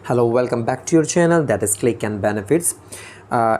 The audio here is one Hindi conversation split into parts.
Hello, welcome back to your channel, that is Click and Benefits.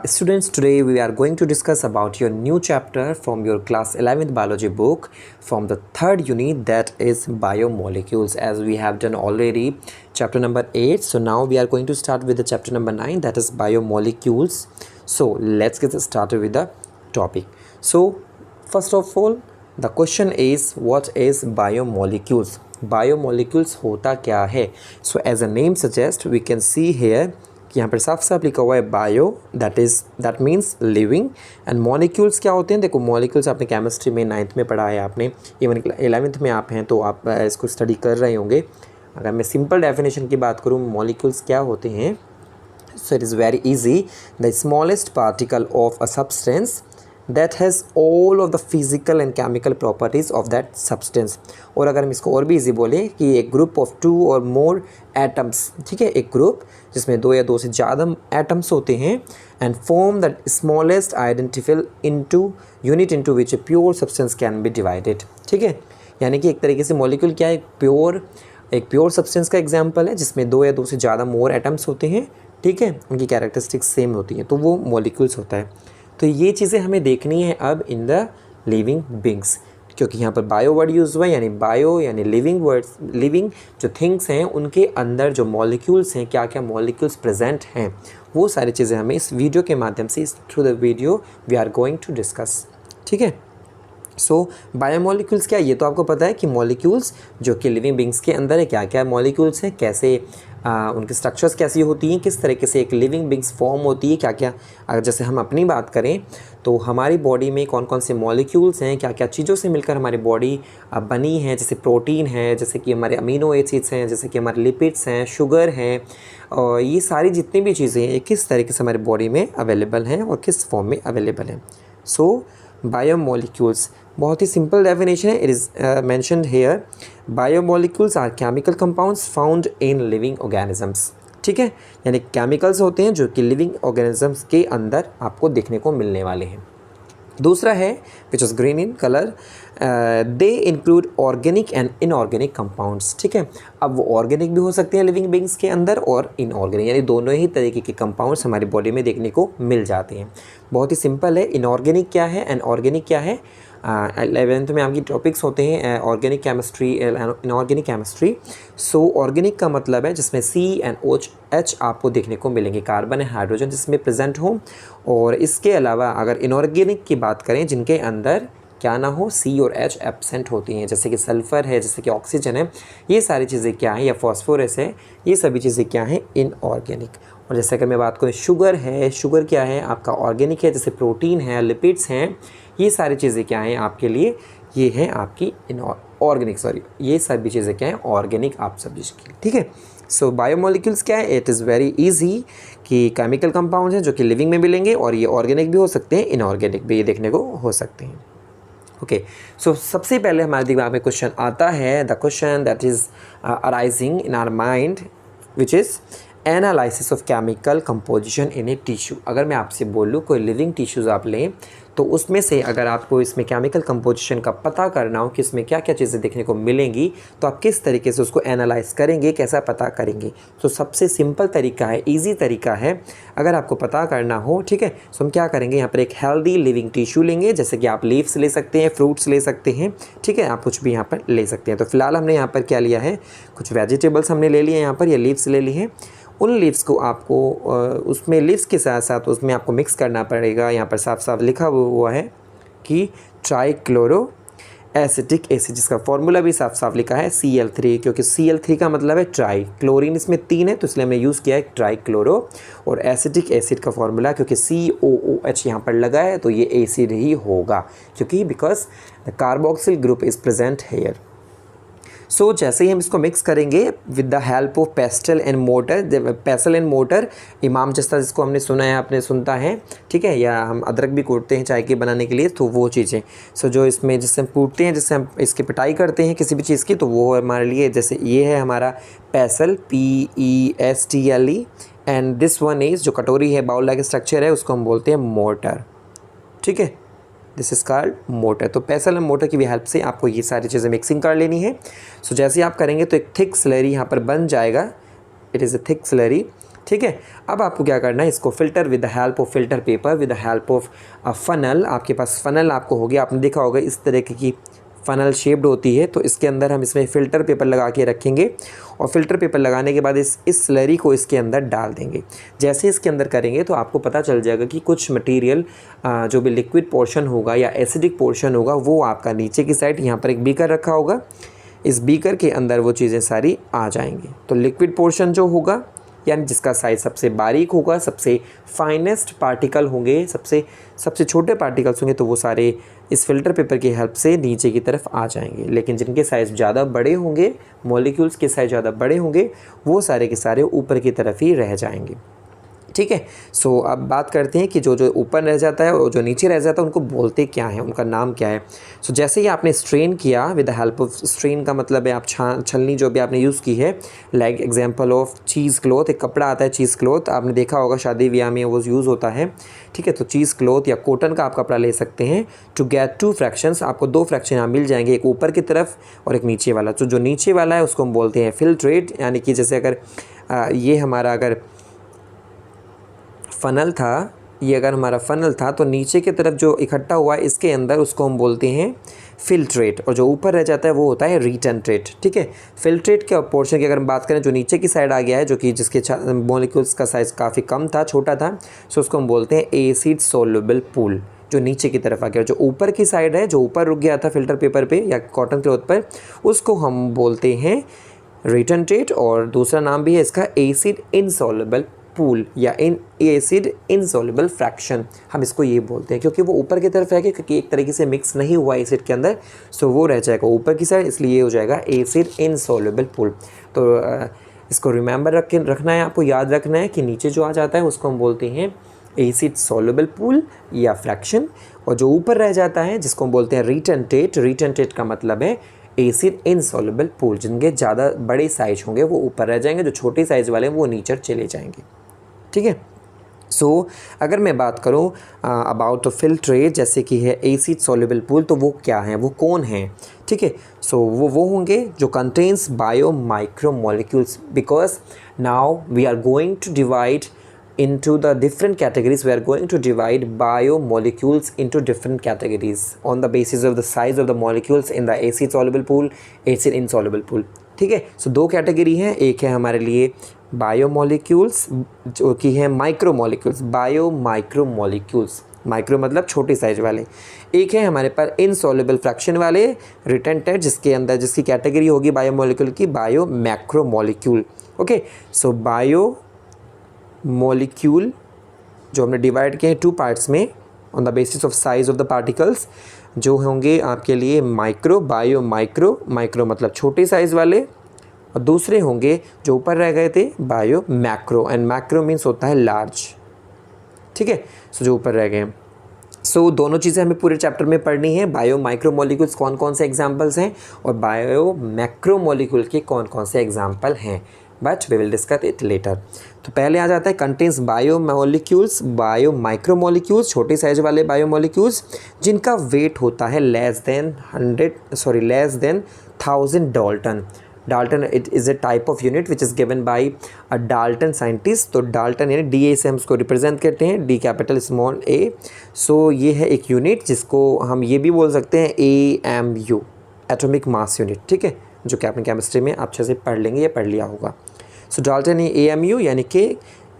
Students, today we are going to discuss about your new chapter from your class 11th biology book from the third unit, that is biomolecules, as we have done already chapter number 8. So now we are going to start with the chapter number 9, that is biomolecules. So let's get started with the topic. So first of all, the question is, what is biomolecules? Biomolecules होता क्या है? So as a name suggest we can see here कि यहाँ पर साफ साफ लिखा हुआ है bio, that means living, and molecules क्या होते हैं? देखो, मॉलिक्यूल्स आपने केमिस्ट्री में 9th में पढ़ा है, आपने इवन 11th में आप हैं तो आप इसको स्टडी कर रहे होंगे. अगर मैं सिंपल डेफिनेशन की बात करूँ मॉलिक्यूल्स क्या होते हैं, so it is very easy. The smallest particle of a substance that has all of the physical and chemical properties of that substance. और अगर हम इसको और भी इजी बोले कि एक ग्रुप ऑफ 2 और मोर एटम्स, ठीक है, एक ग्रुप जिसमें 2 या 2 से ज़्यादा एटम्स होते हैं, and form the smallest identifiable into unit into which a pure substance can be divided. ठीक है, यानी कि एक तरीके से मॉलिक्यूल क्या है? एक प्योर सब्सटेंस का एग्जाम्पल है जिसमें 2 या 2 से ज़्यादा मोर एटम्स होते हैं. ठीक है, उनकी कैरेक्टरिस्टिक्स सेम होती हैं, तो वो मॉलिक्यूल्स होता है. तो ये चीज़ें हमें देखनी है अब इन द लिविंग बींग्स, क्योंकि यहाँ पर बायो वर्ड यूज़ हुआ है, यानी बायो यानी लिविंग वर्ड्स, लिविंग जो थिंग्स हैं उनके अंदर जो मॉलिक्यूल्स हैं, क्या क्या मॉलिक्यूल्स प्रेजेंट हैं, वो सारी चीज़ें हमें इस वीडियो के माध्यम से, through the video we are going to discuss. ठीक है, सो बायोमोलिक्यूल्स क्या, ये तो आपको पता है कि मॉलिक्यूल्स जो कि लिविंग बींग्स के अंदर है, क्या क्या मॉलिक्यूल्स हैं, कैसे उनकी स्ट्रक्चर्स कैसी होती हैं, किस तरीके से एक लिविंग बींग्स फॉर्म होती है, क्या क्या. अगर जैसे हम अपनी बात करें तो हमारी बॉडी में कौन कौन से मॉलिक्यूल्स हैं, क्या क्या चीज़ों से मिलकर हमारी बॉडी बनी है, जैसे प्रोटीन है, जैसे कि हमारे अमीनो एसिड्स हैं, जैसे कि हमारे लिपिड्स हैं, शुगर हैं, और ये सारी जितनी भी चीज़ें हैं किस तरीके से हमारी बॉडी में अवेलेबल हैं और किस फॉर्म में अवेलेबल हैं. सो बायोमोलिक्यूल्स, बहुत ही सिंपल डेफिनेशन है. It is mentioned here, biomolecules are chemical compounds found in living organisms. ठीक है, यानी केमिकल्स होते हैं जो कि लिविंग ऑर्गेनिजम्स के अंदर आपको देखने को मिलने वाले हैं. दूसरा है which is green in colour, they include organic and inorganic compounds. ठीक है, अब वो ऑर्गेनिक भी हो सकते हैं लिविंग बींग्स के अंदर और इनऑर्गेनिक, यानी दोनों ही तरीके के कंपाउंड्स हमारी बॉडी में देखने को मिल जाते हैं. बहुत ही सिंपल है. इनऑर्गेनिक क्या है एंड ऑर्गेनिक क्या है? 11th में आपकी टॉपिक्स होते हैं ऑर्गेनिक केमिस्ट्री, इनऑर्गेनिक केमिस्ट्री. सो ऑर्गेनिक का मतलब है जिसमें C एंड OH आपको देखने को मिलेंगे, कार्बन एंड हाइड्रोजन जिसमें प्रेजेंट हो. और इसके अलावा अगर इनऑर्गेनिक की बात करें जिनके अंदर क्या ना हो, C और H एब्सेंट होती हैं, जैसे कि सल्फ़र है, जैसे कि ऑक्सीजन है, ये सारी चीज़ें क्या हैं, या फॉस्फोरस है, ये सभी चीज़ें क्या हैं? इनऑर्गेनिक. और जैसे कि मैं बात करूँ शुगर है, शुगर क्या है आपका? ऑर्गेनिक है, जैसे प्रोटीन है, लिपिड्स हैं, ये सारी चीज़ें क्या हैं आपके लिए? ये हैं आपकी ऑर्गेनिक, ये सभी चीज़ें क्या हैं? ऑर्गेनिक आप सभी की. ठीक है, सो बायोमोलिक्यूल्स क्या है? इट इज़ वेरी इजी कि केमिकल कंपाउंड्स हैं जो कि लिविंग में मिलेंगे, और ये ऑर्गेनिक भी हो सकते हैं, इनऑर्गेनिक भी ये देखने को हो सकते हैं. ओके, सो सबसे पहले हमारे दिमाग में क्वेश्चन आता है, the question that is arising in our mind which is analysis of chemical composition in a tissue. अगर मैं आपसे बोलूँ कोई लिविंग टिश्यूज़ आप लें, तो उसमें से अगर आपको इसमें केमिकल कंपोजिशन का पता करना हो कि इसमें क्या क्या चीज़ें देखने को मिलेंगी, तो आप किस तरीके से उसको एनालाइज करेंगे, कैसा पता करेंगे? तो सबसे सिंपल तरीका है, इजी तरीका है, अगर आपको पता करना हो. ठीक है, तो हम क्या करेंगे, यहाँ पर एक हेल्दी लिविंग टिश्यू लेंगे, जैसे कि आप लीव्स ले सकते हैं, फ्रूट्स ले सकते हैं. ठीक है, आप कुछ भी यहाँ पर ले सकते हैं. तो फिलहाल हमने यहाँ पर क्या लिया है, कुछ वेजिटेबल्स हमने ले लिए यहाँ पर, ये लीव्स ले ली हैं. उन लीव्स को आपको उसमें लीव्स के साथ साथ उसमें आपको मिक्स करना पड़ेगा. यहाँ पर साफ साफ लिखा हुआ है कि ट्राइक्लोरो एसिटिक एसिड, जिसका फॉर्मूला भी साफ साफ लिखा है Cl3, क्योंकि Cl3 का मतलब है ट्राई, क्लोरीन इसमें 3 है तो इसलिए हमने यूज़ किया है ट्राइक्लोरो. और एसिटिक एसिड का फॉर्मूला क्योंकि COOH यहाँ पर लगा है तो ये एसिड ही होगा, क्योंकि because the carboxyl group is present here. So जैसे ही हम इसको मिक्स करेंगे with the help of pestle and mortar, इमाम जस्ता जिसको हमने सुना है, आपने सुनता है. ठीक है, या हम अदरक भी कूटते हैं चाय के बनाने के लिए, तो वो चीज़ें. सो जो इसमें जिससे हम कूटते हैं, जिससे हम इसकी पिटाई करते हैं किसी भी चीज़ की, तो वो हमारे लिए, जैसे ये है हमारा पेसल, PESTLE, and this one is जो कटोरी है, बाउल लाइक स्ट्रक्चर है, उसको हम बोलते हैं मोटर. ठीक है, दिस इज़ कॉल्ड मोटर. तो पेसल एंड मोटर की भी हेल्प से आपको ये सारी चीज़ें मिक्सिंग कर लेनी है. सो जैसे आप करेंगे तो एक थिक स्लरी यहाँ पर बन जाएगा. It is a thick slurry. ठीक है, अब आपको क्या करना है, इसको filter with the help of filter paper, with the help of a funnel. आपके पास फ़नल आपको हो गया, आपने देखा होगा इस तरीके की फ़नल शेप्ड होती है। तो इसके अंदर हम इसमें फ़िल्टर पेपर लगा के रखेंगे और फ़िल्टर पेपर लगाने के बाद इस स्लरी को इसके अंदर डाल देंगे। जैसे इसके अंदर करेंगे तो आपको पता चल जाएगा कि कुछ मटेरियल जो भी लिक्विड पोर्शन होगा या एसिडिक पोर्शन होगा वो आपका नीचे की साइड, यहाँ पर एक बीकर रखा होगा, इस बीकर के अंदर वो चीज़ें सारी आ जाएंगी। तो लिक्विड पोर्शन जो होगा यानी जिसका साइज़ सबसे बारीक होगा, सबसे फाइनेस्ट पार्टिकल होंगे, सबसे छोटे पार्टिकल्स होंगे, तो वो सारे इस फ़िल्टर पेपर की हेल्प से नीचे की तरफ आ जाएंगे। लेकिन जिनके साइज़ ज़्यादा बड़े होंगे, मॉलिक्यूल्स के साइज़ ज़्यादा बड़े होंगे, वो सारे के सारे ऊपर की तरफ ही रह जाएंगे। ठीक है, सो अब बात करते हैं कि जो जो ऊपर रह जाता है और जो नीचे रह जाता है उनको बोलते क्या हैं, उनका नाम क्या है। सो जैसे ही आपने स्ट्रेन किया, with the help of strain का मतलब है आप छलनी जो भी आपने यूज़ की है, like example of cheese cloth, एक कपड़ा आता है चीज़ क्लॉथ, आपने देखा होगा शादी ब्याह में वो यूज़ होता है। ठीक है, तो चीज़ क्लॉथ या कॉटन का आप कपड़ा ले सकते हैं। टू गेट 2 फ्रैक्शंस, आपको 2 फ्रैक्शन यहाँ मिल जाएंगे, एक ऊपर की तरफ और एक नीचे वाला। तो जो नीचे वाला है उसको हम बोलते हैं फिल्ट्रेट, यानी कि जैसे अगर ये हमारा अगर फ़नल था, ये अगर हमारा फ़नल था तो नीचे की तरफ जो इकट्ठा हुआ है इसके अंदर उसको हम बोलते हैं फिल्ट्रेट, और जो ऊपर रह जाता है वो होता है रिटेंट्रेट। ठीक है, फिल्ट्रेट के पोर्शन की अगर हम बात करें, जो नीचे की साइड आ गया है, जो कि जिसके मॉलिक्यूल्स का साइज़ काफ़ी कम था, छोटा था, सो उसको हम बोलते हैं एसिड सोल्यूबल पूल, जो नीचे की तरफ आ गया। जो ऊपर की साइड है, जो ऊपर रुक गया था फ़िल्टर पेपर पे या कॉटन क्लॉथ पर, उसको हम बोलते हैं रिटेंट्रेट, और दूसरा नाम भी है इसका एसिड इनसॉल्युबल पूल या एसिड इनसॉल्युबल फ्रैक्शन, हम इसको ये बोलते हैं, क्योंकि वो ऊपर की तरफ है क्योंकि एक तरीके से मिक्स नहीं हुआ एसिड के अंदर, सो वो रह जाएगा ऊपर की साइड, इसलिए ये हो जाएगा एसिड इनसॉल्युबल पूल। तो इसको रिमेंबर रखना है, आपको याद रखना है कि नीचे जो आ जाता है उसको हम बोलते हैं एसिड सॉल्युबल पूल या फ्रैक्शन, और जो ऊपर रह जाता है जिसको हम बोलते हैं रिटेंटेट, रिटेंटेट का मतलब है एसिड इनसॉल्युबल पूल। जिनके ज़्यादा बड़े साइज होंगे वो ऊपर रह जाएंगे, जो छोटे साइज़ वाले हैं वो नीचे चले जाएंगे। ठीक है, सो अगर मैं बात करूं अबाउट फिल्ट्रेट, जैसे कि है एसिड सॉल्युबल पूल, तो वो क्या है, वो कौन है। ठीक है, सो वो होंगे जो contains bio micro molecules, because now we are going to divide into the different categories. We are going to divide biomolecules into different categories on the basis of the size of the molecules in the acid soluble pool, acid insoluble pool. ठीक है, सो 2 कैटेगरी हैं, एक है हमारे लिए बायोमोलिक्यूल्स जो कि है माइक्रोमोलिक्यूल्स, बायो माइक्रोमोलिक्यूल्स, माइक्रो मतलब छोटे साइज वाले, एक है हमारे पास इनसॉल्युबल फ्रैक्शन वाले रिटेंटेड, जिसके अंदर जिसकी कैटेगरी होगी बायोमोलिक्यूल की बायो मैक्रोमोलिक्यूल। ओके, सो बायो मॉलिक्यूल जो हमने डिवाइड किए हैं 2 पार्ट्स में on the basis of size of the particles, जो होंगे आपके लिए माइक्रो, बायो माइक्रो मतलब छोटे साइज़ वाले, और दूसरे होंगे जो ऊपर रह गए थे bio macro, and macro means होता है लार्ज। ठीक है, सो जो ऊपर रह गए हैं, सो दोनों चीज़ें हमें पूरे चैप्टर में पढ़नी है। बायो माइक्रो मॉलिक्यूल्स कौन कौन से एग्जाम्पल्स हैं और बायो मैक्रो मॉलिक्यूल के कौन कौन से एग्जाम्पल हैं, but we will discuss it later. तो पहले आ जाता है contains bio molecules, bio micro molecules, छोटे साइज वाले बायो मॉलिक्यूल्स जिनका वेट होता है less than 1000 dalton. Dalton it is a type of unit which is given by a dalton scientist. तो डाल्टन यानी डी ए से हम उसको रिप्रेजेंट करते हैं, D capital small A. So ये है एक यूनिट जिसको हम ये भी बोल सकते हैं AMU, एटॉमिक मास यूनिट। ठीक है, जो कि आपने केमिस्ट्री में अच्छे से पढ़ लेंगे या पढ़ लिया होगा। सो डाल्टन AMU यानी कि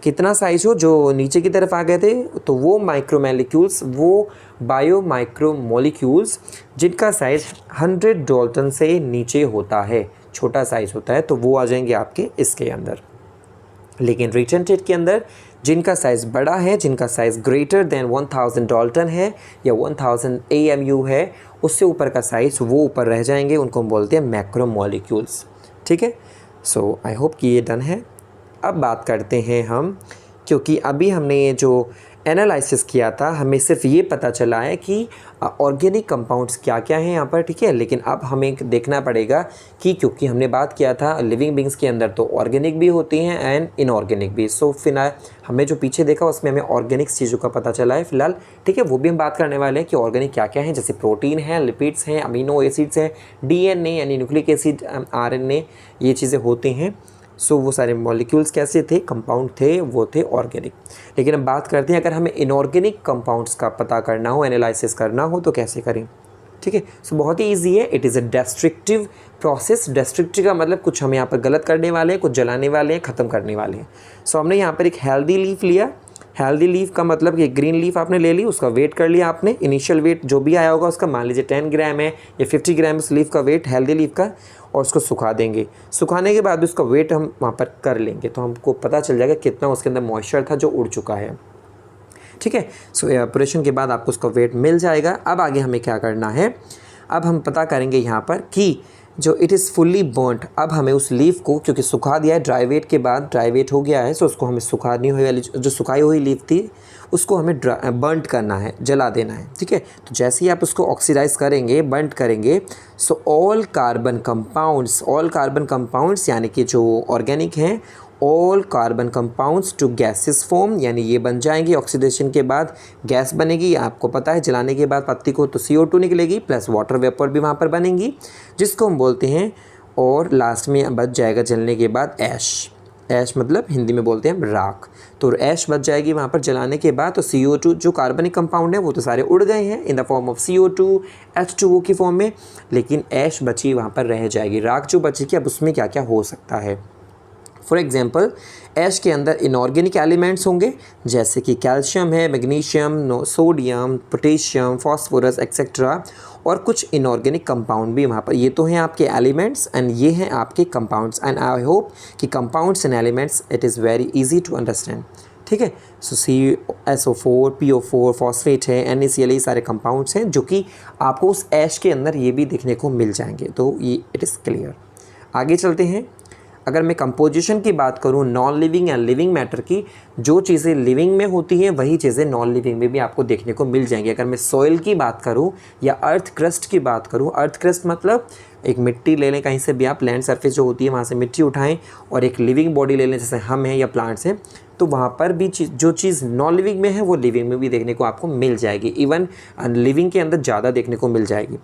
कितना साइज हो, जो नीचे की तरफ आ गए थे तो वो माइक्रोमोलिक्यूल्स, वो बायो माइक्रोमोलिक्यूल्स जिनका साइज 100 डाल्टन से नीचे होता है, छोटा साइज होता है, तो वो आ जाएंगे आपके इसके अंदर। लेकिन रिटेंटेड के अंदर जिनका साइज़ बड़ा है, जिनका साइज़ ग्रेटर देन 1000 डाल्टन है या 1000 AMU है, उससे ऊपर का साइज़ वो ऊपर रह जाएंगे, उनको हम बोलते हैं मैक्रोमोलिक्यूल्स। ठीक है, सो आई होप कि ये डन है। अब बात करते हैं हम, क्योंकि अभी हमने ये जो एनालिसिस किया था हमें सिर्फ ये पता चला है कि ऑर्गेनिक कंपाउंड्स क्या क्या हैं यहाँ पर। ठीक है, लेकिन अब हमें देखना पड़ेगा कि क्योंकि हमने बात किया था लिविंग बींग्स के अंदर तो ऑर्गेनिक भी होती हैं एंड इनऑर्गेनिक भी। सो फिलहाल हमें जो पीछे देखा उसमें हमें ऑर्गेनिक चीज़ों का पता चला है फिलहाल। ठीक है, वो भी हम बात करने वाले हैं कि ऑर्गेनिक क्या क्या है, जैसे प्रोटीन है, लिपिड्स हैं, अमीनो एसिड्स हैं, DNA यानी न्यूक्लिक एसिड, RNA, ये चीज़ें होती हैं। सो वो सारे मॉलिक्यूल्स कैसे थे, कंपाउंड थे, वो थे ऑर्गेनिक। लेकिन अब बात करते हैं अगर हमें इनऑर्गेनिक कंपाउंड्स का पता करना हो, एनालिसिस करना हो तो कैसे करें। ठीक है, सो बहुत ही ईजी है। It is a destructive process. Destructive का मतलब कुछ हम यहाँ पर गलत करने वाले हैं, कुछ जलाने वाले हैं, ख़त्म करने वाले हैं। सो हमने यहाँ पर एक हेल्दी लीफ लिया। हेल्दी लीफ का मतलब कि ग्रीन लीफ आपने ले ली, उसका वेट कर लिया आपने, इनिशियल वेट जो भी आया होगा उसका, मान लीजिए 10 ग्राम है या 50 ग्राम उस लीफ का वेट, हेल्दी लीफ का, और उसको सुखा देंगे। सुखाने के बाद उसका वेट हम वहाँ पर कर लेंगे तो हमको पता चल जाएगा कितना उसके अंदर मॉइस्चर था जो उड़ चुका है। ठीक है, सो एवापोरेशन के बाद आपको उसका वेट मिल जाएगा। अब आगे हमें क्या करना है, अब हम पता करेंगे यहाँ पर कि जो इट इज़ फुल्ली बर्नड। अब हमें उस लीफ को, क्योंकि सुखा दिया है ड्राई वेट के बाद, ड्राई वेट हो गया है, सो उसको हमें सुखानी हुई वाली जो सुखाई हुई लीफ थी उसको हमें बर्न करना है, जला देना है। ठीक है, तो जैसे ही आप उसको ऑक्सीडाइज करेंगे, बर्न करेंगे, सो ऑल कार्बन कंपाउंड्स यानी कि जो ऑर्गेनिक हैं, all carbon compounds to gases form, यानी ये बन जाएंगी। ऑक्सीडेशन के बाद गैस बनेगी, आपको पता है जलाने के बाद पत्ती को तो CO2 निकलेगी, प्लस वाटर वेपर भी वहाँ पर बनेंगी, जिसको हम बोलते हैं, और लास्ट में बच जाएगा जलने के बाद ऐश। ऐश मतलब हिंदी में बोलते हैं हम राख। तो ऐश बच जाएगी वहाँ पर जलाने के बाद। तो CO2 जो कार्बनिक कंपाउंड है वो तो सारे उड़ गए हैं in the form of CO2, H2O की फॉर्म में, लेकिन ऐश बची वहाँ पर रह जाएगी, राख जो बचेगी। अब उसमें क्या क्या हो सकता है, फॉर एग्जाम्पल ऐश के अंदर इनऑर्गेनिक एलिमेंट्स होंगे जैसे कि कैल्शियम है, magnesium, sodium, potassium, phosphorus etcetera, और कुछ इनऑर्गेनिक कंपाउंड भी वहाँ पर। ये तो हैं आपके एलिमेंट्स एंड ये हैं आपके कंपाउंड्स, एंड आई होप कि compounds and elements it is very easy to understand. ठीक है, सो CSO4, PO4, फॉस्फेट है, NaCl, ये सारे कंपाउंड्स हैं जो कि आपको उस ऐश के अंदर ये भी देखने को मिल जाएंगे। तो ये इट इज़ क्लियर। आगे चलते हैं। अगर मैं कंपोजिशन की बात करूं non living and living matter की, जो चीज़ें लिविंग में होती हैं वही चीज़ें नॉन लिविंग में भी आपको देखने को मिल जाएंगी। अगर मैं सॉइल की बात करूं या अर्थ क्रस्ट की बात करूं, अर्थ क्रस्ट मतलब एक मिट्टी ले लें कहीं से भी, आप लैंड सरफेस जो होती है वहाँ से मिट्टी उठाएं, और एक लिविंग बॉडी ले लें जैसे हम हैं या प्लांट्स हैं, तो वहाँ पर भी जो चीज़ नॉन लिविंग में है वो लिविंग में भी देखने को आपको मिल जाएगी, इवन लिविंग के अंदर ज़्यादा देखने को मिल जाएगी।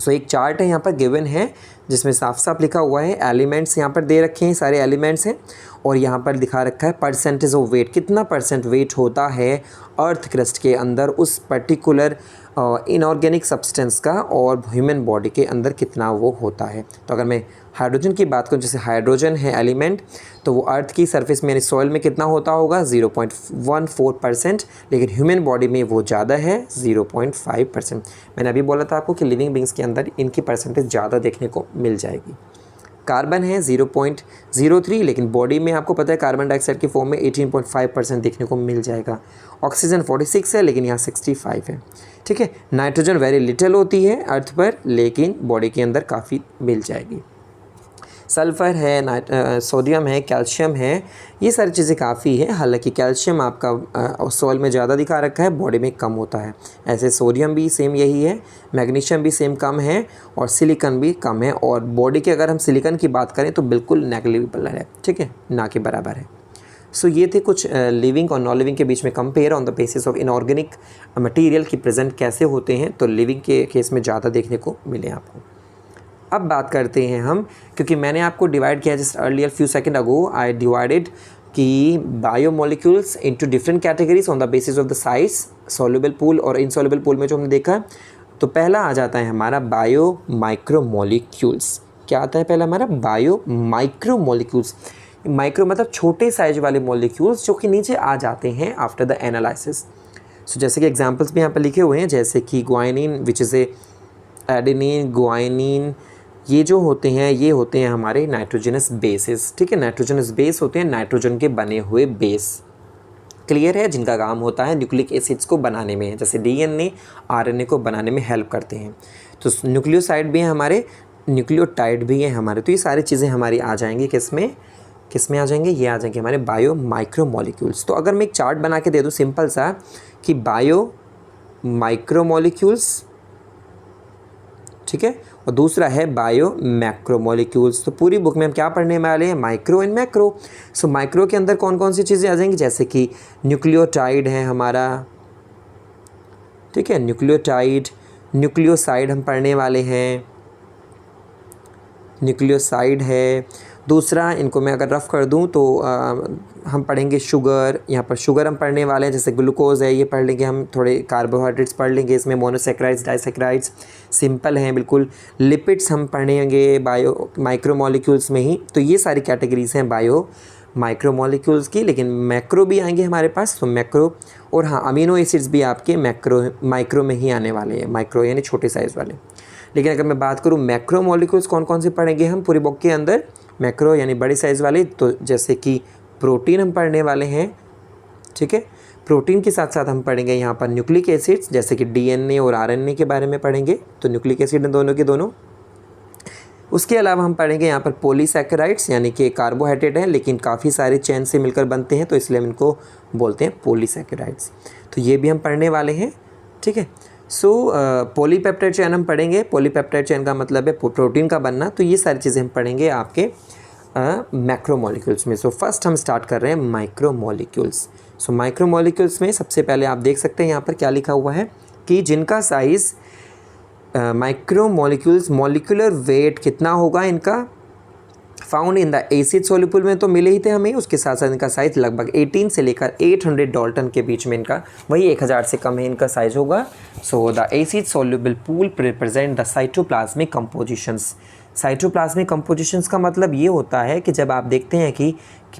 सो एक चार्ट है यहाँ पर गिवन है जिसमें साफ साफ लिखा हुआ है, एलिमेंट्स यहाँ पर दे रखे हैं, सारे एलिमेंट्स हैं, और यहाँ पर दिखा रखा है परसेंटेज ऑफ वेट, कितना परसेंट वेट होता है अर्थ क्रस्ट के अंदर उस पर्टिकुलर इनऑर्गेनिक सब्सटेंस का, और ह्यूमन बॉडी के अंदर कितना वो होता है। तो अगर मैं हाइड्रोजन की बात करूँ, जैसे हाइड्रोजन है एलिमेंट, तो वो अर्थ की सरफेस में यानी सॉइल में कितना होता होगा 0.14%, लेकिन ह्यूमन बॉडी में वो ज़्यादा है 0.5%। मैंने अभी बोला था आपको कि लिविंग बींग्स के अंदर इनकी परसेंटेज ज़्यादा देखने को मिल जाएगी। कार्बन है 0.03, लेकिन बॉडी में आपको पता है कार्बन डाइऑक्साइड की फॉर्म में 18.5% देखने को मिल जाएगा। ऑक्सीजन 46 है, लेकिन यहाँ 65 है। ठीक है, नाइट्रोजन वेरी लिटिल होती है अर्थ पर, लेकिन बॉडी के अंदर काफ़ी मिल जाएगी। सल्फ़र है, सोडियम है, कैल्शियम है, ये सारी चीज़ें काफ़ी है। हालांकि कैल्शियम आपका सॉइल में ज़्यादा दिखा रखा है, बॉडी में कम होता है। ऐसे सोडियम भी सेम यही है, मैग्नीशियम भी सेम कम है, और सिलिकॉन भी कम है। और बॉडी के अगर हम सिलिकॉन की बात करें तो बिल्कुल नेग्लिजिबल है, ठीक है, ना के बराबर है। सो ये थे कुछ लिविंग और नॉन लिविंग के बीच में compare on the basis of inorganic material की प्रेजेंट कैसे होते हैं। तो लिविंग के केस में ज़्यादा देखने को मिले आपको। अब बात करते हैं हम, क्योंकि मैंने आपको डिवाइड किया just earlier few second ago I divided कि biomolecules into different categories on the basis of the size, soluble pool और इनसॉल्युबल पूल में जो हमने देखा। तो पहला आ जाता है हमारा बायो माइक्रोमोलिक्यूल्स। क्या आता है पहला हमारा बायो माइक्रोमोलिक्यूल्स। माइक्रो मतलब छोटे साइज वाले मॉलिक्यूल्स जो कि नीचे आ जाते हैं आफ्टर द एनालिसिस। सो जैसे कि एग्जांपल्स भी यहाँ पर लिखे हुए हैं, जैसे कि guanine which is a adenine, guanine, ये जो होते हैं ये होते हैं हमारे नाइट्रोजनस बेसेस। ठीक है, नाइट्रोजनस बेस होते हैं नाइट्रोजन के बने हुए बेस, क्लियर है, जिनका काम होता है न्यूक्लिक एसिड्स को बनाने में, जैसे DNA RNA को बनाने में हेल्प करते हैं। तो न्यूक्लियोसाइड भी हैं हमारे, न्यूक्लियोटाइड भी हैं हमारे। तो ये सारी चीज़ें हमारी आ जाएंगी किस में आ जाएंगे, ये आ जाएंगे हमारे बायो माइक्रोमोलिक्यूल्स। तो अगर मैं एक चार्ट बना के दे दूँ सिंपल सा कि बायो माइक्रोमोलिक्यूल्स, ठीक है, और दूसरा है बायो मैक्रोमोलिक्यूल्स। तो पूरी बुक में हम क्या पढ़ने वाले हैं, micro and macro. So micro के अंदर कौन कौन सी चीज़ें आ जाएंगी, जैसे कि न्यूक्लियोटाइड है हमारा, ठीक है, न्यूक्लियोटाइड, न्यूक्लियोसाइड हम पढ़ने वाले हैं, न्यूक्लियोसाइड है, दूसरा, इनको मैं अगर रफ़ कर दूं तो हम पढ़ेंगे शुगर, यहाँ पर शुगर हम पढ़ने वाले हैं, जैसे ग्लूकोज है ये पढ़ लेंगे हम, थोड़े कार्बोहाइड्रेट्स पढ़ लेंगे, इसमें मोनोसेक्राइड्स, डाइसेक्राइड्स सिंपल हैं बिल्कुल। लिपिड्स हम पढ़ेंगे बायो माइक्रोमोलिक्यूल्स में ही, तो ये सारी कैटेगरीज हैं बायो माइक्रोमोलिक्यूल्स की, लेकिन मैक्रो भी आएंगे हमारे पास, तो मैक्रो, और हाँ अमीनो एसिड्स भी आपके माइक्रो में ही आने वाले हैं, माइक्रो यानी छोटे साइज़ वाले। लेकिन अगर मैं बात करूँ मैक्रो मॉलिक्यूल्स कौन कौन से पढ़ेंगे हम पूरी बुक के अंदर, मैक्रो यानी बड़े साइज़ वाले, तो जैसे कि प्रोटीन हम पढ़ने वाले हैं, ठीक है। प्रोटीन के साथ साथ हम पढ़ेंगे यहाँ पर न्यूक्लिक एसिड्स, जैसे कि डीएनए और आरएनए के बारे में पढ़ेंगे, तो न्यूक्लिक एसिड दोनों के दोनों। उसके अलावा हम पढ़ेंगे यहाँ पर पॉलीसैकेराइड्स, यानी कि कार्बोहाइड्रेट हैं लेकिन काफ़ी सारे चेन से मिलकर बनते हैं, तो इसलिए हम इनको बोलते हैं पॉलीसैकेराइड्स, तो ये भी हम पढ़ने वाले हैं, ठीक है। सो पॉलीपेप्टाइड चेन हम पढ़ेंगे, पॉलीपेप्टाइड चेन का मतलब है प्रोटीन का बनना, तो ये सारी चीज़ें हम पढ़ेंगे आपके मैक्रोमोलिक्यूल्स में। सो फर्स्ट हम स्टार्ट कर रहे हैं माइक्रोमोलिक्यूल्स। सो माइक्रोमोलिक्यूल्स में सबसे पहले आप देख सकते हैं यहाँ पर क्या लिखा हुआ है कि जिनका साइज़ माइक्रोमोलिक्यूल्स मॉलिक्यूलर वेट कितना होगा इनका, found in the acid soluble में तो मिले ही थे हमें, उसके साथ साथ इनका साइज़ लगभग 18 से लेकर 800 डाल्टन के बीच में इनका, वही 1000 से कम है इनका साइज़ होगा। So the acid soluble pool represent the cytoplasmic compositions. Cytoplasmic compositions का मतलब ये होता है कि जब आप देखते हैं कि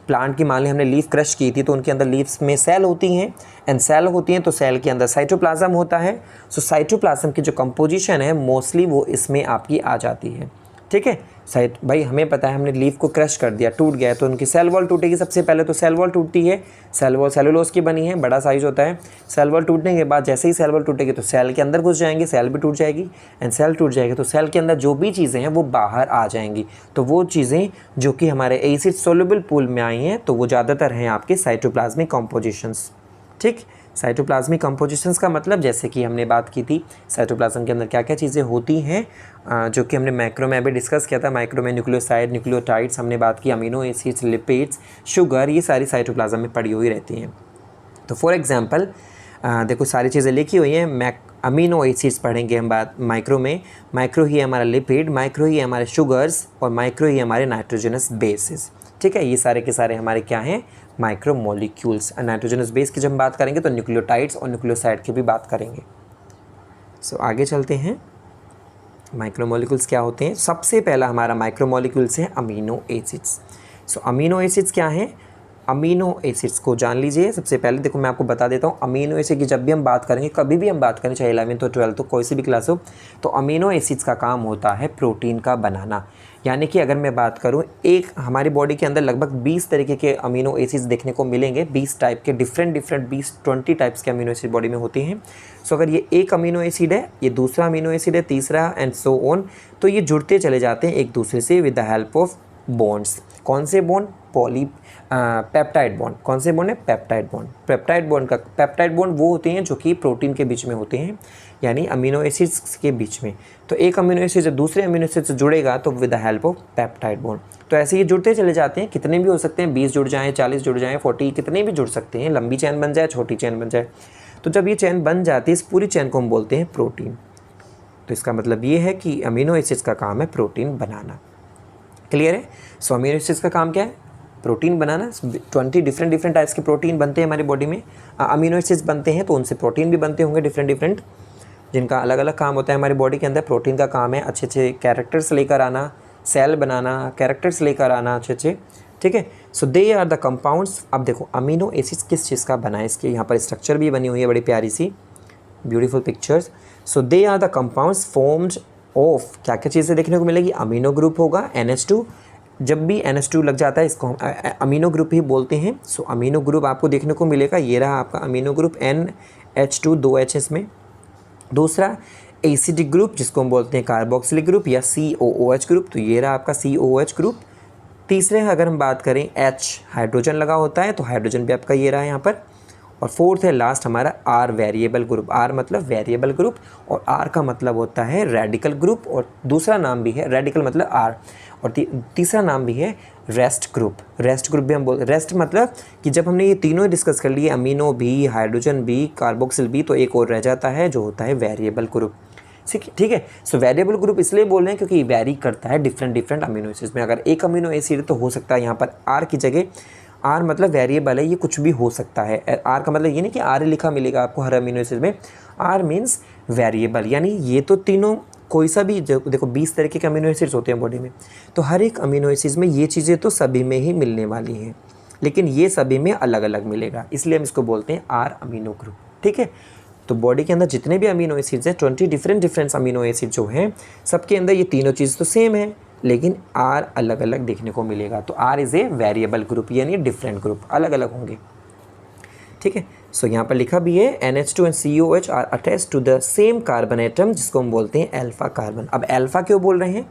प्लांट की मान ली हमने लीफ क्रश की थी, तो उनके अंदर लीव्स में सेल होती हैं, एंड सेल होती हैं तो सेल के अंदर साइटोप्लाज्म होता है। सो साइटोप्लाज्म की जो कंपोजिशन है मोस्टली वो इसमें आपकी आ जाती है, ठीक है। साइट भाई हमें पता है हमने लीफ को क्रश कर दिया, टूट गया, तो उनकी सेल वॉल टूटेगी सबसे पहले, तो सेल वॉल टूटती है, सेल वॉल सेलुलोज की बनी है, बड़ा साइज होता है। सेल वॉल टूटने के बाद जैसे ही सेल वॉल टूटेगी तो सेल के अंदर घुस जाएंगे, सेल भी टूट जाएगी, एंड सेल टूट जाएगी तो सेल के अंदर जो भी चीज़ें हैं वो बाहर आ जाएंगी। तो वो चीज़ें जो कि हमारे एसिड सोल्यूबल पूल में आई हैं तो वो ज़्यादातर हैं आपके साइटोप्लाज्मिक कंपोजिशंस, ठीक। साइटोप्लाज्मिक कंपोजिशंस का मतलब जैसे कि हमने बात की थी साइटोप्लाज्म के अंदर क्या क्या चीज़ें होती हैं, जो कि हमने माइक्रो में भी डिस्कस किया था। माइक्रो में न्यूक्लियोसाइड, न्यूक्लियोटाइड्स हमने बात की, अमीनो एसिड्स, लिपिड्स, शुगर, ये सारी साइटोप्लाज्म में पड़ी हुई रहती हैं। तो फॉर एग्जांपल देखो सारी चीज़ें लिखी हुई हैं। अमीनो एसिड्स पढ़ेंगे हम बात माइक्रो में, माइक्रो ही हमारा लिपिड, माइक्रो ही हमारे शुगर्स, और माइक्रो ही हमारे नाइट्रोजनस बेसिस, ठीक है। ये सारे के सारे हमारे क्या हैं, माइक्रोमोलिक्यूल्स। नाइट्रोजनस बेस की जब हम बात करेंगे तो न्यूक्लियोटाइड्स और न्यूक्लियोसाइड की भी बात करेंगे। सो आगे चलते हैं, माइक्रोमोलिक्यूल्स क्या होते हैं। सबसे पहला हमारा माइक्रोमोलिक्यूल्स है अमीनो एसिड्स। सो अमीनो एसिड्स क्या हैं, अमीनो एसिड्स को जान लीजिए। सबसे पहले देखो मैं आपको बता देता हूँ, अमीनो एसिड की जब भी हम बात करेंगे, कभी भी हम बात करें, चाहे 11th हो 12th हो, कोई सी भी क्लास हो, तो अमीनो एसिड्स का काम होता है प्रोटीन का बनाना। यानी कि अगर मैं बात करूं, एक हमारी बॉडी के अंदर लगभग 20 तरीके के अमीनो एसिड्स देखने को मिलेंगे, 20 टाइप के, डिफरेंट 20 टाइप्स के अमीनो एसिड बॉडी में होते हैं। सो अगर ये एक अमीनो एसिड है, ये दूसरा अमीनो एसिड है, तीसरा, एंड सो ऑन, तो ये जुड़ते चले जाते हैं एक दूसरे से with the help of bonds. कौन से बॉन्ड, पेप्टाइड बॉन्ड। कौन से बॉन्ड है, पेप्टाइड बॉन्ड। पेप्टाइड बॉन्ड वो होते हैं जो कि प्रोटीन के बीच में होते हैं, यानी अमीनो एसिड्स के बीच में। तो एक अमीनो एसिड जब दूसरे अमीनो एसिड से जुड़ेगा तो with the help of peptide bond. तो ऐसे ये जुड़ते चले जाते हैं, कितने भी हो सकते हैं, 20 जुड़ जाएँ, 40 जुड़ जाएँ, 40, कितने भी जुड़ सकते हैं, लंबी चैन बन जाए, छोटी चैन बन जाए। तो जब ये चैन बन जाती है, इस पूरी चैन को हम बोलते हैं प्रोटीन। तो इसका मतलब ये है कि अमीनो एसिड्स का काम है प्रोटीन बनाना। क्लियर है। सो अमीनो एसिड्स का काम क्या है, प्रोटीन बनाना। 20 डिफरेंट टाइप्स के प्रोटीन बनते हैं हमारी बॉडी में, अमीनो एसिड्स बनते हैं तो उनसे प्रोटीन भी बनते होंगे डिफरेंट, जिनका अलग अलग काम होता है हमारी बॉडी के अंदर। प्रोटीन का काम है अच्छे अच्छे कैरेक्टर्स लेकर आना, सेल बनाना, कैरेक्टर्स लेकर आना अच्छे, ठीक है। सो दे आर द कंपाउंड्स। अब देखो अमीनो एसिड्स किस चीज़ का बना है, इसकी यहाँ पर स्ट्रक्चर भी बनी हुई है, बड़ी प्यारी सी beautiful pictures. So they are the compounds formed of, क्या क्या चीज़ें देखने को मिलेगी, अमीनो ग्रुप होगा NH2। जब भी NH2 लग जाता है इसको हम अमीनो ग्रुप ही बोलते हैं। सो अमीनो ग्रुप आपको देखने को मिलेगा, ये रहा आपका अमीनो ग्रुप NH2, 2 H इसमें। दूसरा एसिडिक ग्रुप जिसको हम बोलते हैं कार्बोक्सिलिक ग्रुप या COOH ग्रुप, तो ये रहा आपका COOH ग्रुप। तीसरे अगर हम बात करें H, हाइड्रोजन लगा होता है, तो हाइड्रोजन भी आपका ये रहा यहाँ पर। और फोर्थ है लास्ट हमारा R, वेरिएबल ग्रुप। R मतलब वेरिएबल ग्रुप, और R का मतलब होता है रेडिकल ग्रुप, और दूसरा नाम भी है रेडिकल मतलब R, और तीसरा नाम भी है रेस्ट ग्रुप। रेस्ट ग्रुप भी हम बोल, रेस्ट मतलब कि जब हमने ये तीनों डिस्कस कर लिए, अमीनो भी, हाइड्रोजन भी, कार्बोक्सिल भी, तो एक और रह जाता है जो होता है वेरिएबल ग्रुप। ठीक है। सो वेरिएबल ग्रुप इसलिए बोल रहे हैं क्योंकि वेरी करता है डिफरेंट अमीनो एसिड्स में। अगर एक अमीनो एसिड तो हो सकता है यहाँ पर आर की जगह, आर मतलब वेरिएबल है, ये कुछ भी हो सकता है। आर का मतलब ये नहीं कि आर ही लिखा मिलेगा आपको हर अमीनो एसिड में, आर मीन्स वेरिएबल, यानी ये तो तीनों कोई सा भी देखो 20 तरीके के अमीनो एसिड्स होते हैं बॉडी में, तो हर एक अमीनो एसिड में ये चीज़ें तो सभी में ही मिलने वाली हैं, लेकिन ये सभी में अलग अलग मिलेगा, इसलिए हम इसको बोलते हैं आर अमीनो ग्रुप। ठीक है। तो बॉडी के अंदर जितने भी अमीनो एसिड्स हैं 20 डिफरेंट अमीनो एसिड जो हैं, सबके अंदर ये तीनों चीज़ तो सेम है, लेकिन आर अलग अलग देखने को मिलेगा। तो R is a variable group, यानी डिफरेंट ग्रुप, अलग अलग होंगे। ठीक है। सो यहाँ पर लिखा भी है NH2 and COH are attached to the same carbon atom, जिसको हम बोलते हैं अल्फा कार्बन। अब अल्फा क्यों बोल रहे हैं?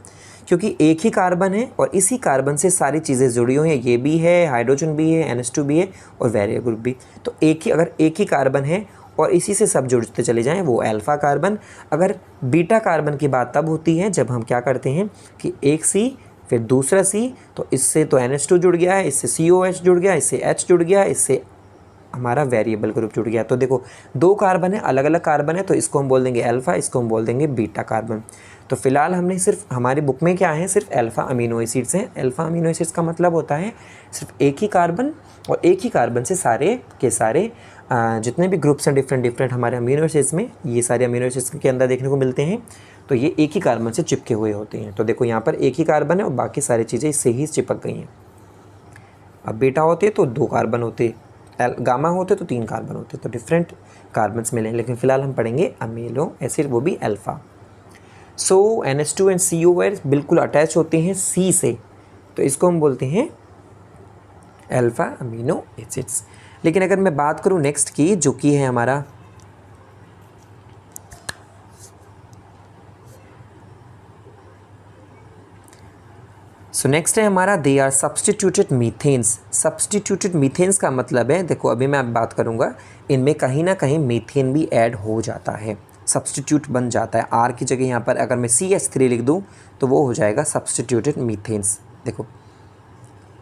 क्योंकि एक ही कार्बन है और इसी कार्बन से सारी चीज़ें जुड़ी हुई हैं, ये भी है, हाइड्रोजन भी है, NH2 भी है और वेरिएबल ग्रुप भी। तो अगर एक ही कार्बन है और इसी से सब जुड़ते चले जाएं, वो अल्फा कार्बन। अगर बीटा कार्बन की बात तब होती है जब हम क्या करते हैं कि एक C फिर दूसरा C, तो इससे तो NH2 जुड़ गया है, इससे COH जुड़ गया, इससे H जुड़ गया, इससे हमारा वेरिएबल ग्रुप जुड़ गया। तो देखो 2 कार्बन है, अलग अलग कार्बन है, तो इसको हम बोल देंगे अल्फ़ा, इसको हम बोल देंगे बीटा कार्बन। तो फिलहाल हमने सिर्फ हमारी बुक में क्या है, सिर्फ अल्फ़ा अमीनो एसिड्स हैं। अल्फ़ा अमीनो एसिड्स का मतलब होता है सिर्फ एक ही कार्बन, और एक ही कार्बन से सारे के सारे जितने भी ग्रुप्स हैं डिफरेंट हमारे अमीनो एसिड्स में, ये सारे अमीनो एसिड्स के अंदर देखने को मिलते हैं। तो ये एक ही कार्बन से चिपके हुए होते हैं। तो देखो यहाँ पर एक ही कार्बन है और बाकी सारी चीज़ें इससे ही चिपक गई हैं। अब बीटा होते तो 2 कार्बन होते, गामा होते तो 3 कार्बन होते, तो डिफरेंट कार्बन्स मिले। लेकिन फ़िलहाल हम पढ़ेंगे अमीनो एसिड, वो भी alpha. So NH2 and COH बिल्कुल अटैच होते हैं C से, तो इसको हम बोलते हैं अल्फ़ा अमीनो एसिड्स। लेकिन अगर मैं बात करूँ नेक्स्ट की, जो कि है हमारा नेक्स्ट है हमारा दे आर सब्सटीट्यूटेड मीथेन्स। सब्सटीट्यूटेड मीथेन्स का मतलब है, देखो अभी मैं बात करूँगा, इनमें कहीं ना कहीं मीथेन भी ऐड हो जाता है, सब्सटीट्यूट बन जाता है। आर की जगह यहाँ पर अगर मैं CH3 लिख दूँ तो वो हो जाएगा सब्सटीट्यूटेड मीथेन्स। देखो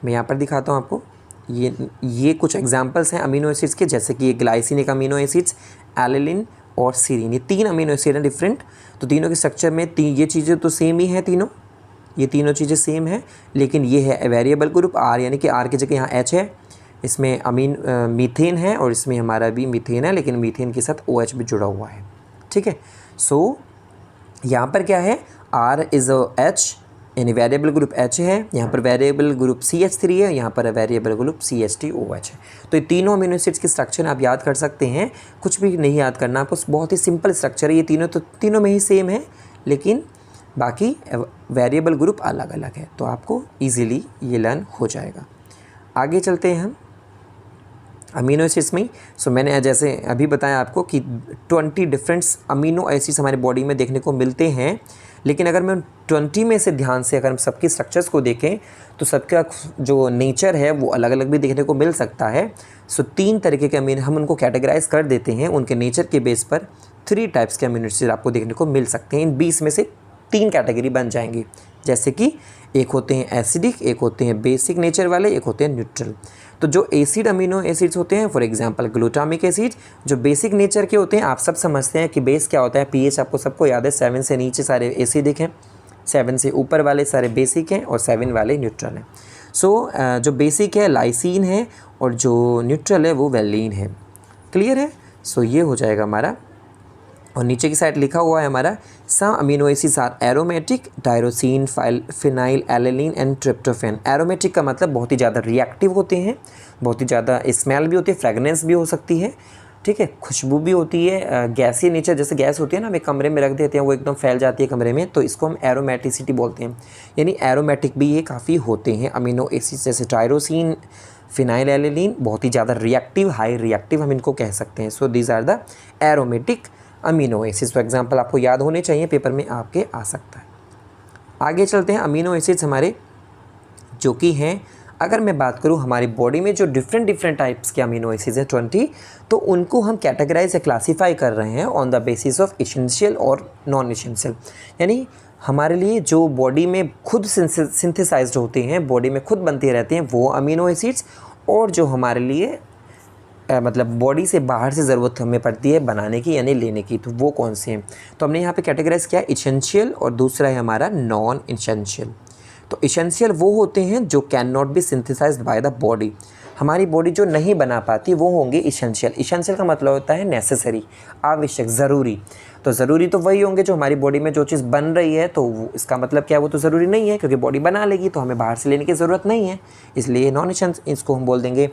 मैं यहाँ पर दिखाता हूँ आपको, ये कुछ एग्जांपल्स हैं अमीनो एसिड्स के, जैसे कि ये ग्लाइसिनिक अमीनो एसिड्स, एलिलिन और सीरीन, ये 3 अमीनो एसिड हैं डिफरेंट। तो तीनों के स्ट्रक्चर में ये चीज़ें तो सेम ही हैं, ये तीनों चीज़ें सेम है, लेकिन ये है वेरिएबल ग्रुप आर, यानी कि आर की जगह यहाँ H है, इसमें मीथेन है और इसमें हमारा भी मीथेन है, लेकिन मीथेन के साथ OH भी जुड़ा हुआ है। ठीक है। सो यहाँ पर क्या है, R इज़ H, यानी वेरिएबल ग्रुप H है, यहाँ पर वेरिएबल ग्रुप CH3 है, यहाँ पर वेरिएबल ग्रुप CH2OH है। तो ये तीनों अमीनो एसिड्स के स्ट्रक्चर आप याद कर सकते हैं, कुछ भी नहीं याद करना आपको, बहुत ही सिंपल स्ट्रक्चर है। ये तीनों में ही सेम है, लेकिन बाकी वेरिएबल ग्रुप अलग अलग है, तो आपको इजीली ये लर्न हो जाएगा। आगे चलते हैं हम अमीनो एसिड्स में। सो मैंने जैसे अभी बताया आपको कि 20 डिफरेंट अमीनो एसिड्स हमारे बॉडी में देखने को मिलते हैं, लेकिन अगर मैं 20 में से ध्यान से अगर हम सबके स्ट्रक्चर्स को देखें तो सबका जो नेचर है वो अलग अलग भी देखने को मिल सकता है। सो 3 तरीके के अमीनो हम उनको कैटेगराइज कर देते हैं, उनके नेचर के बेस पर 3 टाइप्स के अमीनो एसिड आपको देखने को मिल सकते हैं। इन 20 में से 3 कैटेगरी बन जाएंगी, जैसे कि एक होते हैं एसिडिक, एक होते हैं बेसिक नेचर वाले, एक होते हैं न्यूट्रल। तो जो एसिड अमीनो एसिड्स होते हैं, फॉर एग्जांपल ग्लूटामिक एसिड, जो बेसिक नेचर के होते हैं, आप सब समझते हैं कि बेस क्या होता है, पीएच आपको सबको याद है, 7 से नीचे सारे एसिडिक हैं, 7 से ऊपर वाले सारे बेसिक हैं और 7 वाले न्यूट्रल हैं। सो जो बेसिक है लाइसिन है और जो न्यूट्रल है वो वेलिन है। क्लियर है? सो ये हो जाएगा हमारा। और नीचे की साइड लिखा हुआ है हमारा some amino acids are aromatic, tyrosine, phenyl alanine and tryptophan. Aromatic का मतलब बहुत ही ज़्यादा रिएक्टिव होते हैं, बहुत ही ज़्यादा स्मेल भी होती है, फ्रेगनेंस भी हो सकती है, ठीक है, खुशबू भी होती है, गैसी नेचर, जैसे गैस होती है ना, हम एक कमरे में रख देते हैं वो एकदम फैल जाती है कमरे में, तो इसको हम एरोमेटिसिटी बोलते हैं। यानी एरोमेटिक भी ये काफ़ी होते हैं अमीनो एसिड्स, जैसे टायरोसिन, फिनाइल एलेनिन, बहुत ही ज़्यादा रिएक्टिव, हाई रिएक्टिव हम इनको कह सकते हैं। So these are the aromatic amino acids. For example आपको याद होने चाहिए, पेपर में आपके आ सकता है। आगे चलते हैं। अमीनो एसिड्स हमारे जो कि हैं, अगर मैं बात करूं हमारी बॉडी में जो डिफरेंट टाइप्स के अमीनो एसिड्स हैं 20, तो उनको हम कैटेगराइज या क्लासीफाई कर रहे हैं on the basis of essential और नॉन एसेंशियल। यानी हमारे लिए जो बॉडी में खुद सिंथेसाइज्ड होते हैं, बॉडी में खुद बनते रहते हैं वो अमीनो एसिड्स, और जो हमारे लिए मतलब बॉडी से बाहर से ज़रूरत हमें पड़ती है बनाने की यानी लेने की, तो वो कौन से हैं? तो हमने यहाँ पे कैटेगराइज किया इसेंशियल और दूसरा है हमारा नॉन इसेंशियल। तो इसेंशियल वो होते हैं जो can not be synthesized by the body, हमारी बॉडी जो नहीं बना पाती वो होंगे इसेंशियल। इसेंशियल का मतलब होता है नेसेसरी, आवश्यक, ज़रूरी। तो ज़रूरी तो वही होंगे जो हमारी बॉडी में जो चीज़ बन रही है, तो वो इसका मतलब क्या है, वो तो ज़रूरी नहीं है क्योंकि बॉडी बना लेगी तो हमें बाहर से लेने की ज़रूरत नहीं है, इसलिए नॉन इसेंशियल, इसको हम बोल देंगे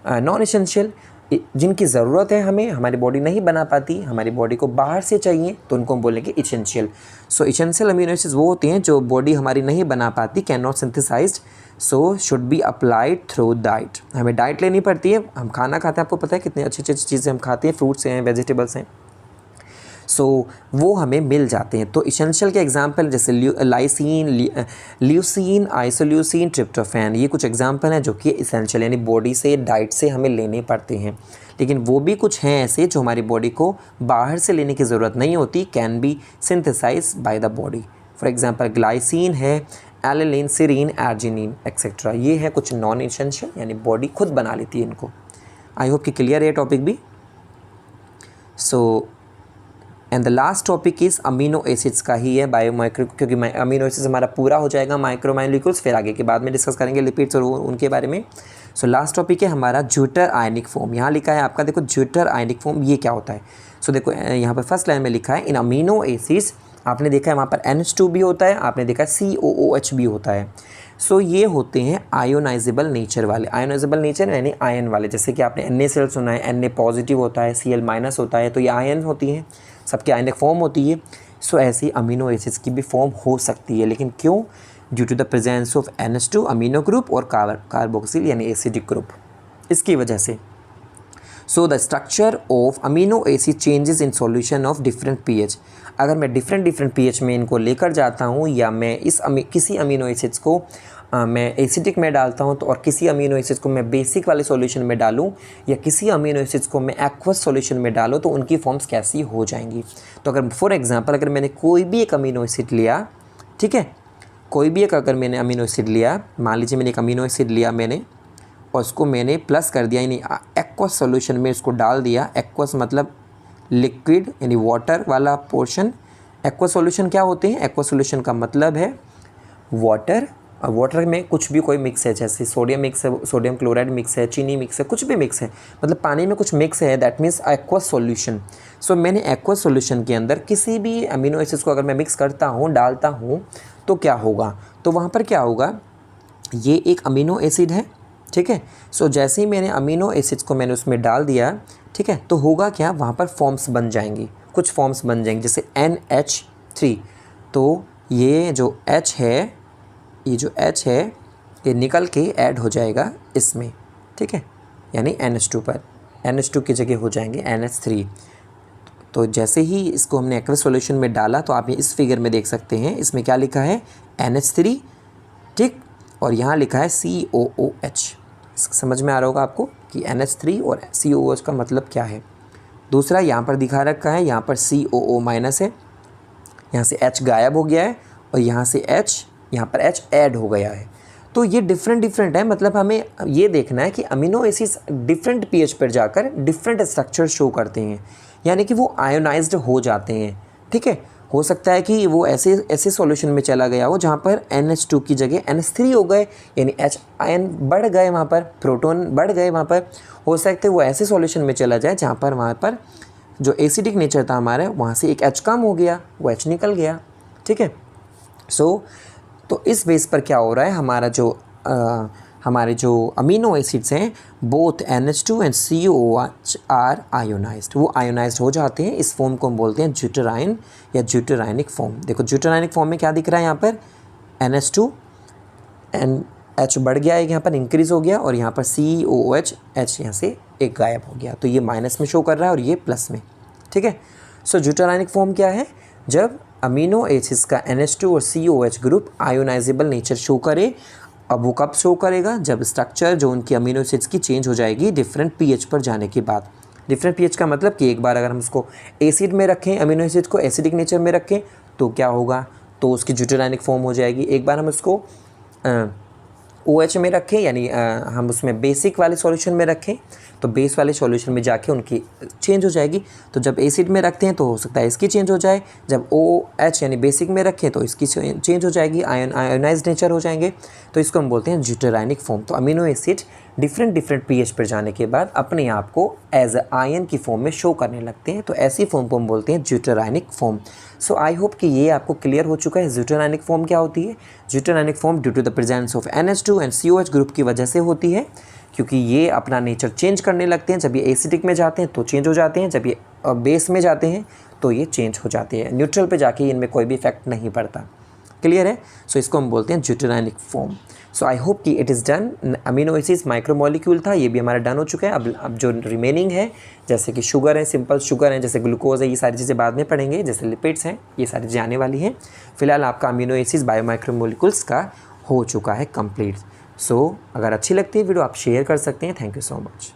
नॉन इसेंशियल। जिनकी ज़रूरत है हमें, हमारी बॉडी नहीं बना पाती, हमारी बॉडी को बाहर से चाहिए, तो उनको हम बोलेंगे essential. So essential amino acids वो होते हैं जो बॉडी हमारी नहीं बना पाती, can not synthesized, so should be applied through diet. हमें डाइट लेनी पड़ती है, हम खाना खाते हैं, आपको पता है कितनी अच्छी अच्छी चीज़ें हम खाते हैं, फ्रूट्स हैं, वेजिटेबल्स हैं, सो वो हमें मिल जाते हैं। तो इसेंशियल के एग्जांपल जैसे लाइसिन, ल्यूसीन, आइसोल्यूसिन, ट्रिप्टोफैन, ये कुछ एग्जांपल हैं जो कि इसेंशियल यानी बॉडी से, डाइट से हमें लेने पड़ते हैं। लेकिन वो भी कुछ हैं ऐसे जो हमारी बॉडी को बाहर से लेने की ज़रूरत नहीं होती, can be synthesize bye the body. For example glycine है, एलिलिन, सिरीन, आर्जिनिन एक्सेट्रा, ये है कुछ नॉन इसेंशियल यानी बॉडी खुद बना लेती है इनको। आई होप कि क्लियर है टॉपिक भी। So and the last topic is amino acids का ही है, बायोमाइक्रो, क्योंकि अमीनो एसिड्स हमारा पूरा हो जाएगा माइक्रोमोलिक्यूल्स, फिर आगे के बाद में डिस्कस करेंगे लिपिड्स और उनके बारे में। सो लास्ट टॉपिक है हमारा ज्यूटर आयनिक फॉर्म। यहाँ लिखा है आपका, देखो ज्यूटर आयनिक फॉर्म ये क्या होता है। सो देखो यहाँ पर फर्स्ट लाइन में लिखा है इन अमीनो एसिड्स, आपने देखा है वहाँ पर NH2 भी होता है, आपने देखा है COOH भी होता है। सो ये होते हैं आयोनाइजेबल नेचर वाले, आयोनाइजेबल नेचर यानी आयन वाले, जैसे कि आपने NaCl सुना है, Na पॉजिटिव होता है, Cl माइनस होता है, तो ये आयन होती हैं, सबके आयनिक फॉर्म होती है। सो ऐसी अमीनो एसिड्स की भी फॉर्म हो सकती है, लेकिन क्यों? Due to the presence of NH2 amino group और कार्बोक्सिल यानी एसिडिक ग्रुप, इसकी वजह से। So the structure of amino acid changes in solution of different pH। अगर मैं डिफरेंट pH में इनको लेकर जाता हूँ, या मैं किसी अमीनो एसिड्स को मैं एसिडिक में डालता हूँ, तो और किसी अमीनो एसिड्स को मैं बेसिक वाले सॉल्यूशन में डालूँ, या किसी अमीनो एसिड्स को मैं एक्वस सॉल्यूशन में डालूँ, तो उनकी फॉर्म्स कैसी हो जाएंगी। तो अगर फॉर एग्जांपल अगर मैंने कोई भी एक अमीनो एसिड लिया, ठीक है, कोई भी एक अगर मैंने अमीनो एसिड लिया, मान लीजिए मैंने एक अमीनो एसिड लिया मैंने, और उसको मैंने प्लस कर दिया यानी एक्वस सॉल्यूशन में इसको डाल दिया। एक्वस मतलब लिक्विड यानी वाटर वाला पोर्शन। एक्वस सॉल्यूशन क्या होते हैं? एक्वस सॉल्यूशन का मतलब है वाटर, और वाटर में कुछ भी कोई मिक्स है, जैसे सोडियम मिक्स है, सोडियम क्लोराइड मिक्स है, चीनी मिक्स है, कुछ भी मिक्स है, मतलब पानी में कुछ मिक्स है, दैट मीन्स एक्वस सॉल्यूशन। सो मैंने एक्वस सॉल्यूशन के अंदर किसी भी अमीनो एसिड्स को अगर मैं मिक्स करता हूँ, डालता हूँ, तो क्या होगा? तो वहाँ पर क्या होगा, ये एक अमीनो एसिड है, ठीक है। सो जैसे ही मैंने अमीनो एसिड्स को मैंने उसमें डाल दिया, ठीक है, तो होगा क्या, वहाँ पर फॉर्म्स बन जाएंगी, कुछ फॉर्म्स बन जाएंगे, जैसे NH3। तो ये जो H है, ये जो H है, ये निकल के ऐड हो जाएगा इसमें, ठीक है, यानी NH2 पर, NH2 की जगह हो जाएंगे NH3। तो जैसे ही इसको हमने एक्वस सॉल्यूशन में डाला, तो आप ये इस फिगर में देख सकते हैं, इसमें क्या लिखा है, NH3, ठीक, और यहाँ लिखा है COOH। समझ में आ रहा होगा आपको कि NH3 और COOH का मतलब क्या है। दूसरा यहाँ पर दिखा रखा है, यहाँ पर COO माइनस है, यहाँ से H गायब हो गया है, और यहाँ से H, यहाँ पर H ऐड हो गया है। तो ये डिफरेंट है, मतलब हमें ये देखना है कि अमीनो एसिड्स डिफरेंट pH पर जाकर डिफरेंट स्ट्रक्चर शो करते हैं, यानी कि वो आयोनाइज्ड हो जाते हैं, ठीक है। हो सकता है कि वो ऐसे सॉल्यूशन में चला गया हो जहाँ पर NH2 की जगह NH3 हो गए, यानी H आयन बढ़ गए, वहाँ पर प्रोटॉन बढ़ गए, वहाँ पर हो सकता है वो ऐसे सॉल्यूशन में चला जाए जहाँ पर वहाँ पर जो एसिडिक नेचर था हमारा, वहाँ से एक H कम हो गया, वो H निकल गया, ठीक है। तो इस बेस पर क्या हो रहा है, हमारे जो अमीनो एसिड्स हैं, both NH2 and COOH are ionized, वो आयोनाइज्ड हो जाते हैं। इस फॉर्म को हम बोलते हैं ज्यूटराइन या ज्यूटराइनिक फॉर्म। देखो ज्यूटराइनिक फॉर्म में क्या दिख रहा है, यहाँ पर NH2 एंड H बढ़ गया है, यहाँ पर इंक्रीज़ हो गया, और यहाँ पर COOH, H यहाँ से एक गायब हो गया, तो ये माइनस में शो कर रहा है और ये प्लस में, ठीक है। सो ज्यूटराइनिक फॉर्म क्या है, जब अमीनो एसिड्स का NH2 और COOH group ionisable nature show करे। अब वो कब शो करेगा, जब स्ट्रक्चर जो उनकी अमीनो एसिड्स की चेंज हो जाएगी डिफरेंट pH पर जाने के बाद। डिफरेंट pH का मतलब कि एक बार अगर हम उसको एसिड में रखें, अमीनो एसिड को एसिडिक नेचर में रखें, तो क्या होगा, तो उसकी ज्यूटराइनिक फॉर्म हो जाएगी। एक बार हम उसको OH में रखें, यानी हम उसमें बेसिक वाले सॉल्यूशन में रखें, तो बेस वाले सॉल्यूशन में जाके उनकी चेंज हो जाएगी। तो जब एसिड में रखते हैं तो हो सकता है इसकी चेंज हो जाए, जब OH यानी बेसिक में रखें तो इसकी चेंज हो जाएगी, आयोनाइज नेचर हो जाएंगे, तो इसको हम बोलते हैं ड्यूटेरायनिक फॉर्म। तो अमीनो एसिड डिफरेंट pH पर जाने के बाद अपने आप को एज आयन की फॉर्म में शो करने लगते हैं, तो ऐसी फॉर्म को हम बोलते हैं ड्यूटेरायनिक फॉर्म। सो आई होप कि ये आपको क्लियर हो चुका है ड्यूटेरायनिक फॉर्म क्या होती है। ड्यूटेरायनिक form due to the presence of NH2 and COH group की वजह से होती है, क्योंकि ये अपना नेचर चेंज करने लगते हैं। जब ये एसिडिक में जाते हैं तो चेंज हो जाते हैं, जब ये बेस में जाते हैं तो ये चेंज हो जाते हैं। न्यूट्रल पे जाके इनमें कोई भी इफेक्ट नहीं पड़ता। क्लियर है? सो इसको हम बोलते हैं ड्यूटेरायनिक फॉर्म। सो आई होप कि it is done. Amino acids micromolecule था, ये भी हमारा डन हो चुका है। अब जो रिमेनिंग है, जैसे कि शुगर है, सिंपल शुगर है, जैसे ग्लूकोज है, ये सारी चीज़ें बाद में पढ़ेंगे। जैसे लिपिड्स हैं, ये सारी चीज़ें आने वाली हैं। फिलहाल आपका अमीनो एसिड्स बायोमाइक्रोमोलिक्यूल्स का हो चुका है कंप्लीट। सो अगर अच्छी लगती है वीडियो आप शेयर कर सकते हैं। Thank you so much.